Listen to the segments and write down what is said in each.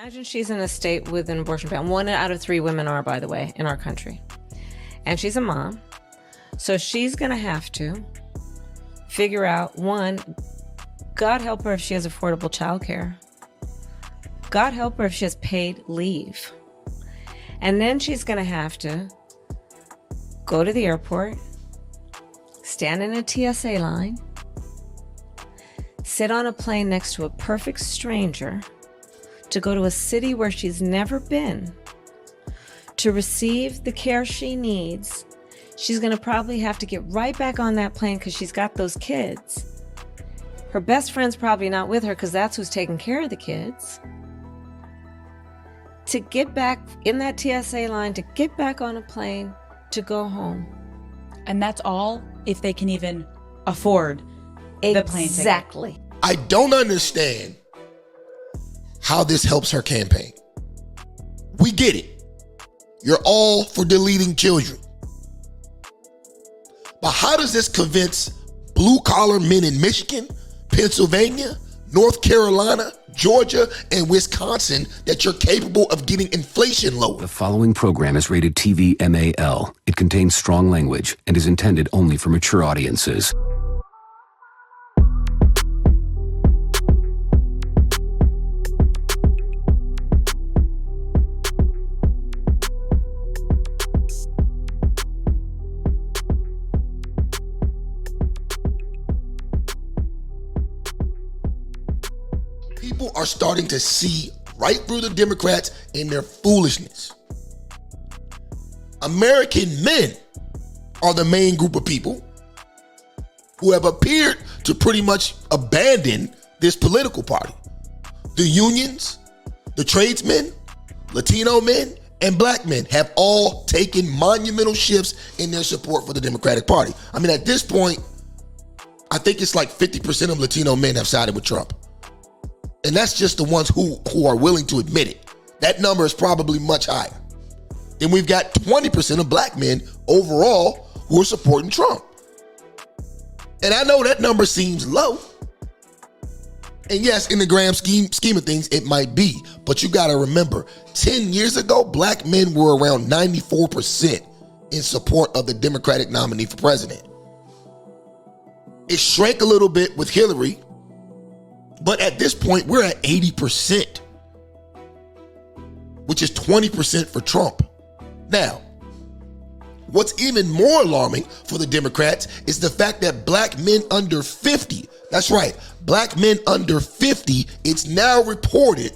Imagine she's in a state with an abortion ban. 1 out of 3 women are, by the way, in our country. And she's a mom. So she's going to have to figure out, one, God help her if she has affordable childcare. God help her if she has paid leave. And then she's going to have to go to the airport, stand in a TSA line, sit on a plane next to a perfect stranger, to go to a city where she's never been, to receive the care she needs. She's going to probably have to get right back on that plane because she's got those kids. Her best friend's probably not with her because that's who's taking care of the kids. To get back in that TSA line, to get back on a plane, to go home. And that's all if they can even afford the plane ticket. Exactly. I don't understand how this helps her campaign. We get it. You're all for deleting children. But how does this convince blue-collar men in Michigan, Pennsylvania, North Carolina, Georgia, and Wisconsin that you're capable of getting inflation lower? The following program is rated TV MAL. It contains strong language and is intended only for mature audiences. People are starting to see right through the Democrats and their foolishness. American men are the main group of people who have appeared to pretty much abandon this political party. The unions, the tradesmen, Latino men, and black men have all taken monumental shifts in their support for the Democratic Party. I mean, at this point, I think it's like 50% of Latino men have sided with Trump. And that's just the ones who are willing to admit it. That number is probably much higher. Then we've got 20% of black men overall who are supporting Trump. And I know that number seems low. And yes, in the grand scheme of things, it might be. But you got to remember, 10 years ago, black men were around 94% in support of the Democratic nominee for president. It shrank a little bit with Hillary. But at this point, we're at 80%, which is 20% for Trump. Now, what's even more alarming for the Democrats is the fact that black men under 50, that's right, black men under 50, it's now reported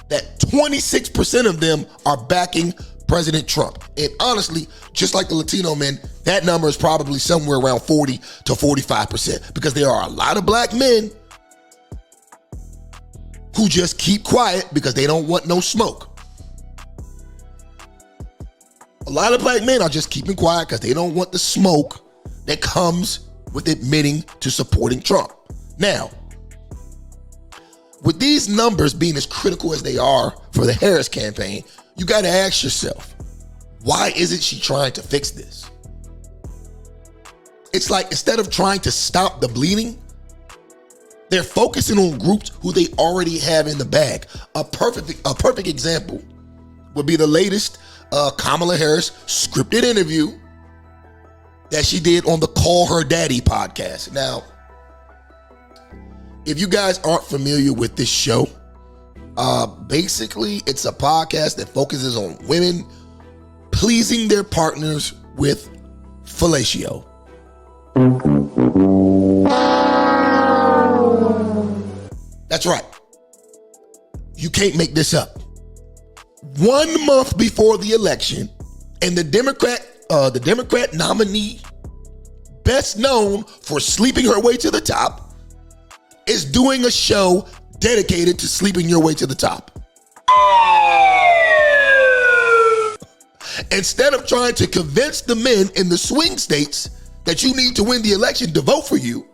that 26% of them are backing President Trump. And honestly, just like the Latino men, that number is probably somewhere around 40 to 45% because there are a lot of black men who just keep quiet because they don't want no smoke. A lot of black men are just keeping quiet because they don't want the smoke that comes with admitting to supporting Trump. Now, with these numbers being as critical as they are for the Harris campaign, you got to ask yourself, why isn't she trying to fix this? It's like instead of trying to stop the bleeding, they're focusing on groups who they already have in the bag. A perfect example would be the latest Kamala Harris scripted interview that she did on the Call Her Daddy podcast. Now, if you guys aren't familiar with this show, basically it's a podcast that focuses on women pleasing their partners with fellatio. That's right. You can't make this up. 1 month before the election, and the Democrat nominee, best known for sleeping her way to the top, is doing a show dedicated to sleeping your way to the top. Instead of trying to convince the men in the swing states that you need to win the election to vote for you,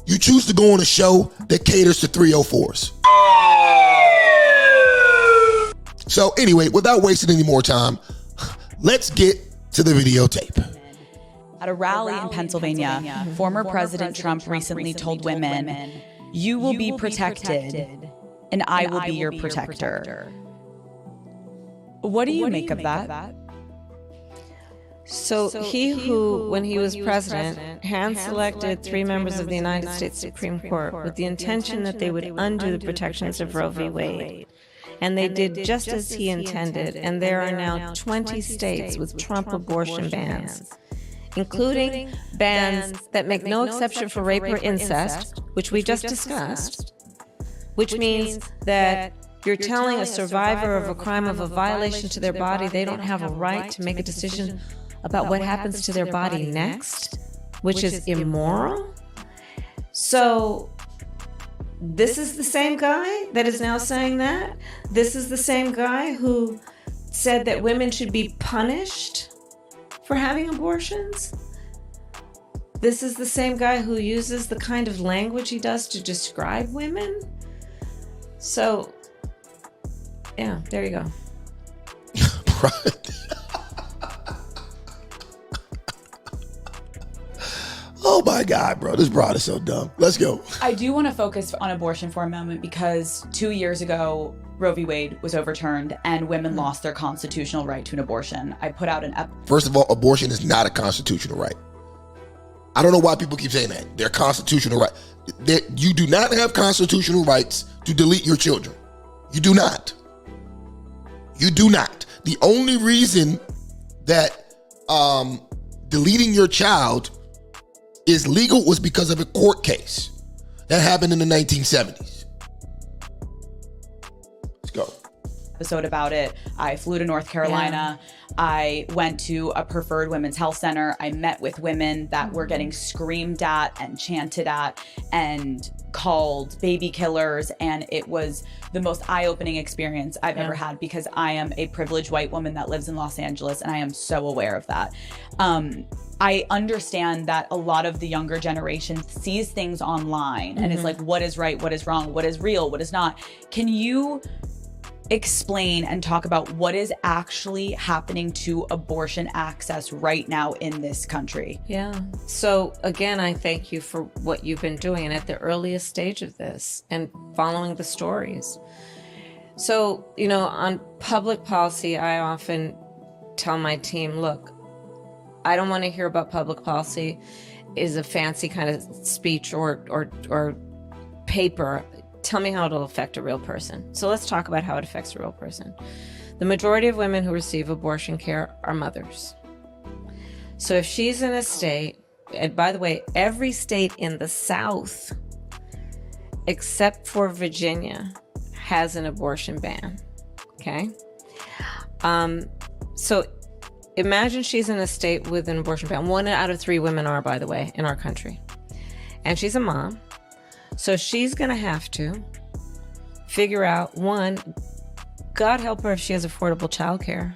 you choose to go on a show that caters to 304s. So anyway, without wasting any more time, let's get to the videotape. At a rally in Pennsylvania, former President Trump recently told women You will be protected, and I will be your protector. What do you make of that? So he who, when he was president, hand-selected 3 members of the United States Supreme Court with the intention that they would undo the protections of Roe v. Wade. And they did just as he intended, and there are now 20 states with Trump abortion bans, including bans that make no exception for rape or incest, which we just discussed, which means that you're telling a survivor of a crime of a violation to their body they don't have a right to make a decision about what happens to their body next, which is immoral. So this is the same guy that is now saying that. This is the same guy who said that women should be punished for having abortions. This is the same guy who uses the kind of language he does to describe women. So, yeah, there you go. Oh my God, bro. This broad is so dumb. Let's go. I do want to focus on abortion for a moment because 2 years ago, Roe v. Wade was overturned and women lost their constitutional right to an abortion. I put out First of all, abortion is not a constitutional right. I don't know why people keep saying that. They're constitutional right. You do not have constitutional rights to delete your children. You do not. You do not. The only reason that deleting your child is legal was because of a court case that happened in the 1970s. Let's go. Episode about it. I flew to North Carolina. Yeah. I went to a preferred women's health center. I met with women that were getting screamed at and chanted at and called baby killers. And it was the most eye-opening experience I've ever had because I am a privileged white woman that lives in Los Angeles and I am so aware of that. I understand that a lot of the younger generation sees things online and is like, what is right, what is wrong, what is real, what is not. Can you explain and talk about what is actually happening to abortion access right now in this country? Yeah. So again, I thank you for what you've been doing and at the earliest stage of this and following the stories. So, on public policy, I often tell my team, look, I don't want to hear about public policy is a fancy kind of speech or paper. Tell me how it'll affect a real person. So let's talk about how it affects a real person. The majority of women who receive abortion care are mothers. So if she's in a state, and by the way, every state in the South, except for Virginia, has an abortion ban. Okay? So imagine she's in a state with an abortion ban. 1 out of 3 women are, by the way, in our country. And she's a mom. So she's going to have to figure out, one, God help her if she has affordable childcare.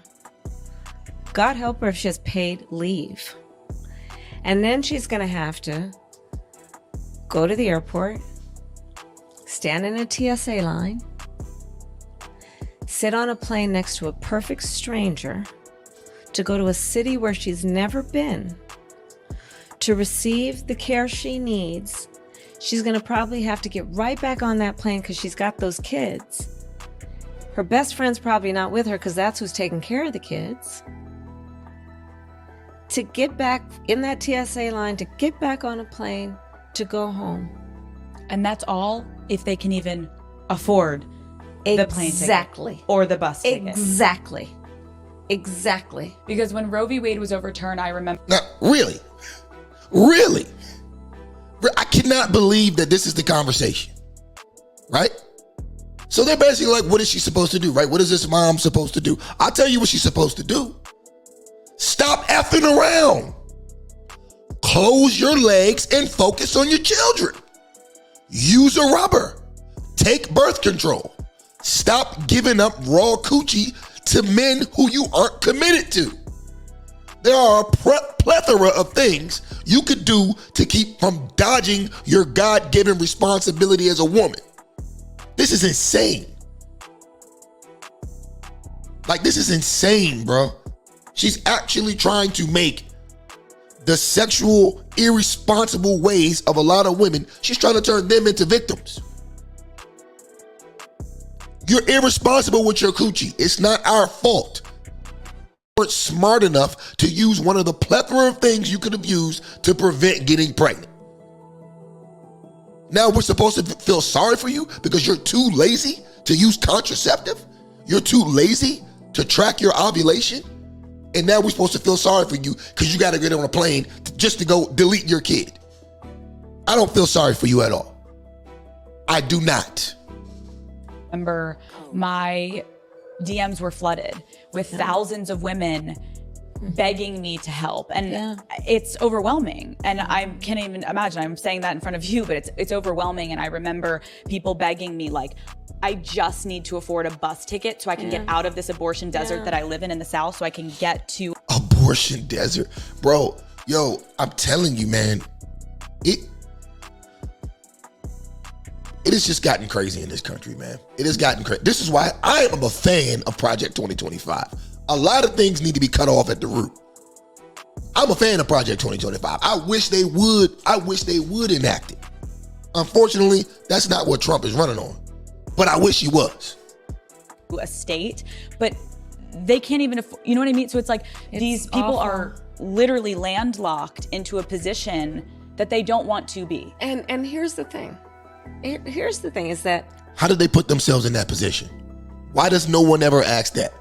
God help her if she has paid leave. And then she's going to have to go to the airport, stand in a TSA line, sit on a plane next to a perfect stranger to go to a city where she's never been to receive the care she needs. She's going to probably have to get right back on that plane because she's got those kids. Her best friend's probably not with her because that's who's taking care of the kids. To get back in that TSA line, to get back on a plane, to go home. And that's all if they can even afford the plane ticket or the bus ticket. Exactly. Because when Roe v. Wade was overturned, I remember... Now, really? Really? I cannot believe that this is the conversation, right? So they're basically like, what is she supposed to do, right? What is this mom supposed to do? I'll tell you what she's supposed to do. Stop effing around. Close your legs and focus on your children. Use a rubber. Take birth control. Stop giving up raw coochie to men who you aren't committed to. There are a plethora of things you could do to keep from dodging your God-given responsibility as a woman. This is insane. Like, this is insane, bro. She's actually trying to make the sexual, irresponsible ways of a lot of women. She's trying to turn them into victims. You're irresponsible with your coochie. It's not our fault. You weren't smart enough to use one of the plethora of things you could have used to prevent getting pregnant. Now we're supposed to feel sorry for you because you're too lazy to use contraceptive? You're too lazy to track your ovulation? And now we're supposed to feel sorry for you because you got to get on a plane just to go delete your kid. I don't feel sorry for you at all. I do not. Remember, my DMs were flooded with thousands of women begging me to help. And it's overwhelming. And I can't even imagine, I'm saying that in front of you, but it's overwhelming. And I remember people begging me like, I just need to afford a bus ticket so I can get out of this abortion desert that I live in the South, so I can get to abortion desert. Bro, yo, I'm telling you, man, it has just gotten crazy in this country, man. It has gotten crazy. This is why I am a fan of Project 2025. A lot of things need to be cut off at the root. I'm a fan of Project 2025. I wish they would enact it. Unfortunately, that's not what Trump is running on. But I wish he was. A state, but they can't even afford, you know what I mean? So it's like these people are literally landlocked into a position that they don't want to be. And here's the thing. Here's the thing is that, how did they put themselves in that position? Why does no one ever ask that?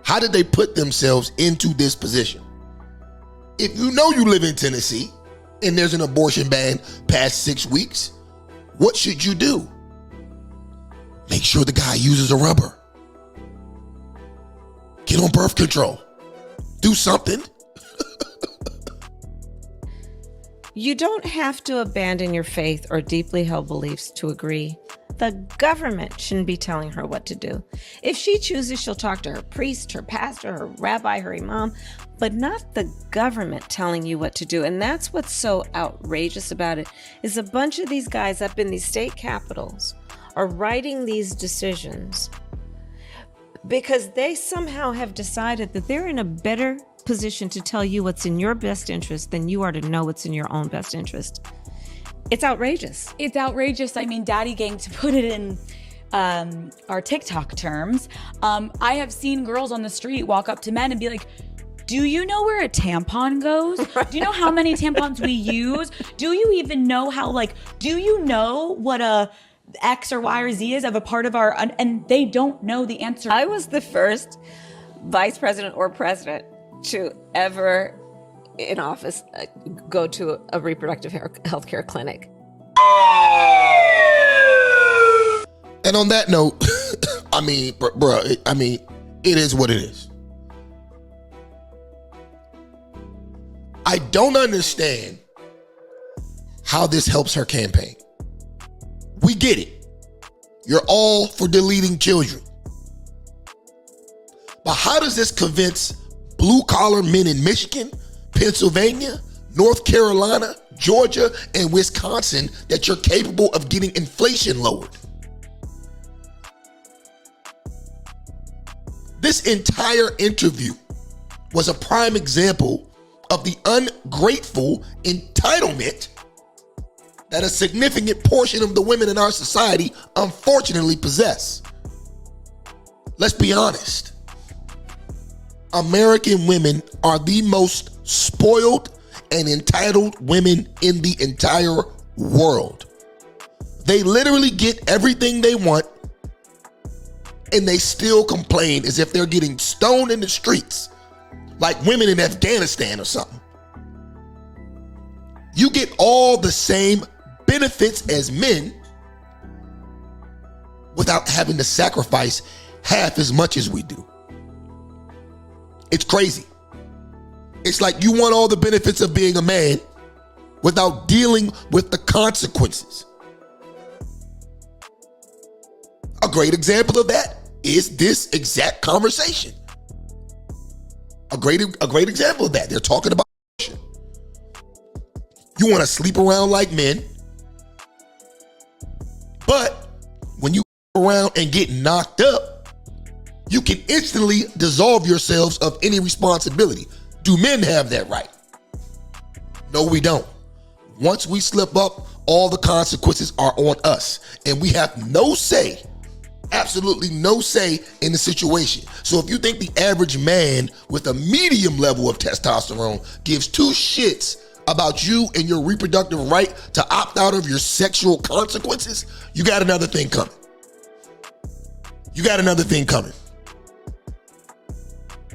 How did they put themselves into this position? If you know you live in Tennessee and there's an abortion ban past 6 weeks, what should you do? Make sure the guy uses a rubber. Get on birth control. Do something. you don't have to abandon your faith or deeply held beliefs to agree. The government shouldn't be telling her what to do. If she chooses, she'll talk to her priest, her pastor, her rabbi, her imam, but not the government telling you what to do. And that's what's so outrageous about it, is a bunch of these guys up in these state capitals are writing these decisions because they somehow have decided that they're in a better position to tell you what's in your best interest than you are to know what's in your own best interest. It's outrageous. It's outrageous. I mean, daddy gang, to put it in our TikTok terms, I have seen girls on the street walk up to men and be like, do you know where a tampon goes? Do you know how many tampons we use? Do you even know how, do you know what a X or Y or Z is of a part of our, and they don't know the answer. I was the first vice president or president to ever in office go to a reproductive health care clinic. And on that note, I mean, bro, it is what it is. I don't understand how this helps her campaign. We get it. You're all for deleting children. But how does this convince blue-collar men in Michigan, Pennsylvania, North Carolina, Georgia, and Wisconsin that you're capable of getting inflation lowered? This entire interview was a prime example of the ungrateful entitlement that a significant portion of the women in our society unfortunately possess. Let's be honest. American women are the most spoiled and entitled women in the entire world. They literally get everything they want, and they still complain as if they're getting stoned in the streets like women in Afghanistan or something. You get all the same benefits as men without having to sacrifice half as much as we do. It's crazy. It's like you want all the benefits of being a man without dealing with the consequences. A great example of that is this exact conversation. A great example of that. They're talking about abortion. You want to sleep around like men, but when you around and get knocked up, you can instantly dissolve yourselves of any responsibility. Do men have that right? No, we don't. Once we slip up, all the consequences are on us. And we have no say, absolutely no say in the situation. So if you think the average man with a medium level of testosterone gives two shits about you and your reproductive right to opt out of your sexual consequences, you got another thing coming. You got another thing coming.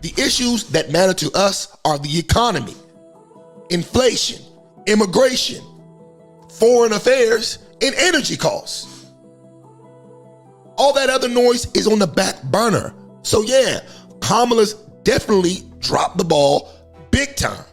The issues that matter to us are the economy, inflation, immigration, foreign affairs, and energy costs. All that other noise is on the back burner. So yeah, Kamala's definitely dropped the ball big time.